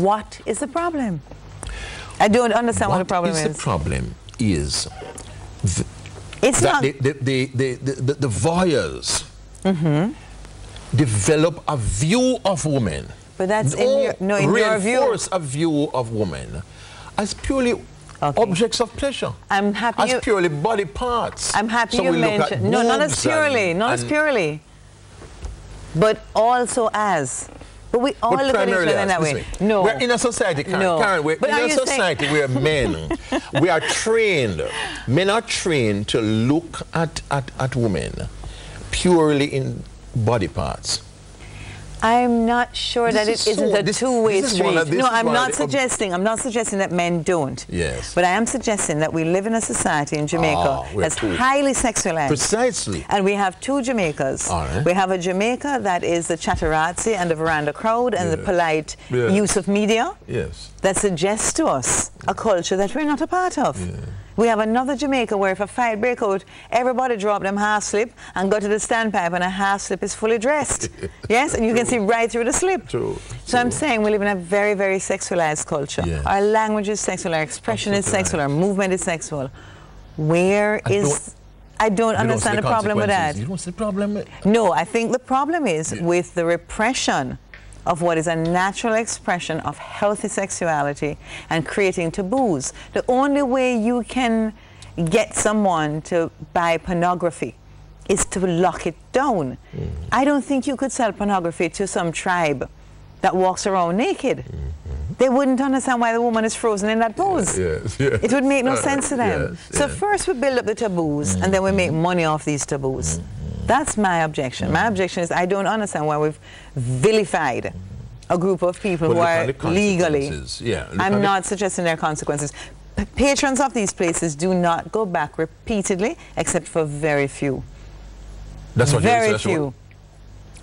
What is the problem? I don't understand what the problem is. What is the problem is it's that not the voyeurs develop a view of women. But that's in your view. Reinforce a view of women as purely objects of pleasure. I'm happy as purely body parts. I'm happy you mentioned. No, not as purely. Not as purely. But also as. But we all look at each other in that way. No. We're in a society, Karen, we're in a society where men, we are trained, men are trained to look at women purely in body parts. I'm not sure that it isn't a two-way street. No, I'm not suggesting that men don't. Yes. But I am suggesting that we live in a society in Jamaica that's highly sexualized. Precisely. And we have two Jamaicas. All right. We have a Jamaica that is the chatterazzi and the veranda crowd and the polite use of media. Yes. That suggests to us a culture that we're not a part of. Yeah. We have another Jamaica where if a fight break out, everybody drop them half slip and go to the standpipe and a half slip is fully dressed. Yes, and you can see right through the slip. True. So I'm saying we live in a very, very sexualized culture. Yeah. Our language is sexual, our expression is sexual, our movement is sexual. I don't understand the problem with that. You don't see the problem? No, I think the problem is with the repression of what is a natural expression of healthy sexuality and creating taboos. The only way you can get someone to buy pornography is to lock it down. I don't think you could sell pornography to some tribe that walks around naked. They wouldn't understand why the woman is frozen in that pose. Yes. It would make no sense to them. So first we build up the taboos and then we make money off these taboos. That's my objection. My objection is I don't understand why we've vilified a group of people who are legally. I'm not suggesting there are consequences. Patrons of these places do not go back repeatedly, except for very few. That's what very few.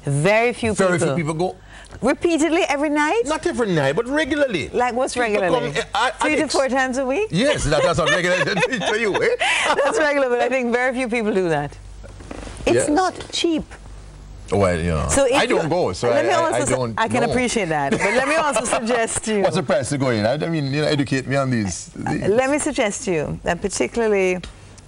Very few people. Very few people go repeatedly every night? Not every night, but regularly. Like what's regularly? 3 to 4 times a week? Yes, that's not regular to you, eh? That's regular, but I think very few people do that. It's not cheap. Well, yeah. So I don't go, so I can appreciate that. But let me also suggest to you. What's the price to go in? I mean, educate me on these. Let me suggest to you that particularly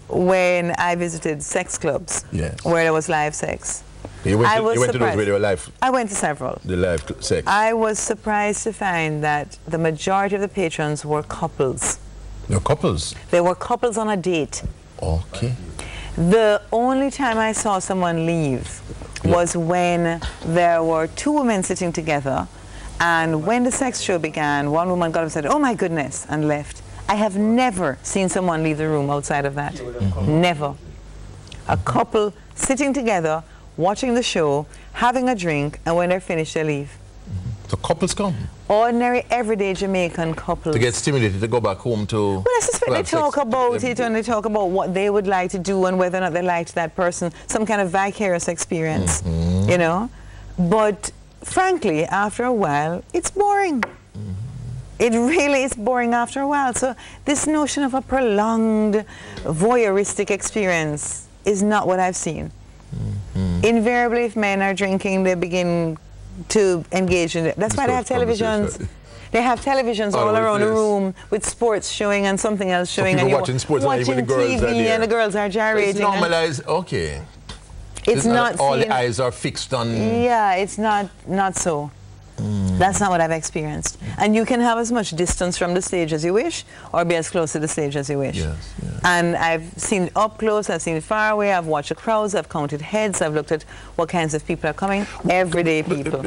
when I visited sex clubs where there was live sex. You went to those where there were live? I went to several. The live sex? I was surprised to find that the majority of the patrons were couples. They were couples? They were couples on a date. Okay. The only time I saw someone leave was when there were 2 women sitting together, and when the sex show began, one woman got up and said, "Oh my goodness," and left. I have never seen someone leave the room outside of that. Never. A couple sitting together, watching the show, having a drink, and when they're finished, they leave. So couples come? Ordinary, everyday Jamaican couples. To get stimulated to go back home to... Well, I suspect they talk about it and they talk about what they would like to do and whether or not they liked that person, some kind of vicarious experience, you know? But frankly, after a while, it's boring. It really is boring after a while. So this notion of a prolonged voyeuristic experience is not what I've seen. Invariably, if men are drinking, they begin to engage in it. That's why they have televisions. They have televisions all around the room with sports showing and something else showing. So people watching sports watching and the girls TV and the girls are gyrating. So it's normalized. Okay. It's not all the eyes are fixed on. Yeah, it's not so. That's not what I've experienced. And you can have as much distance from the stage as you wish, or be as close to the stage as you wish. Yes. And I've seen it up close, I've seen it far away, I've watched the crowds, I've counted heads, I've looked at what kinds of people are coming. Everyday people.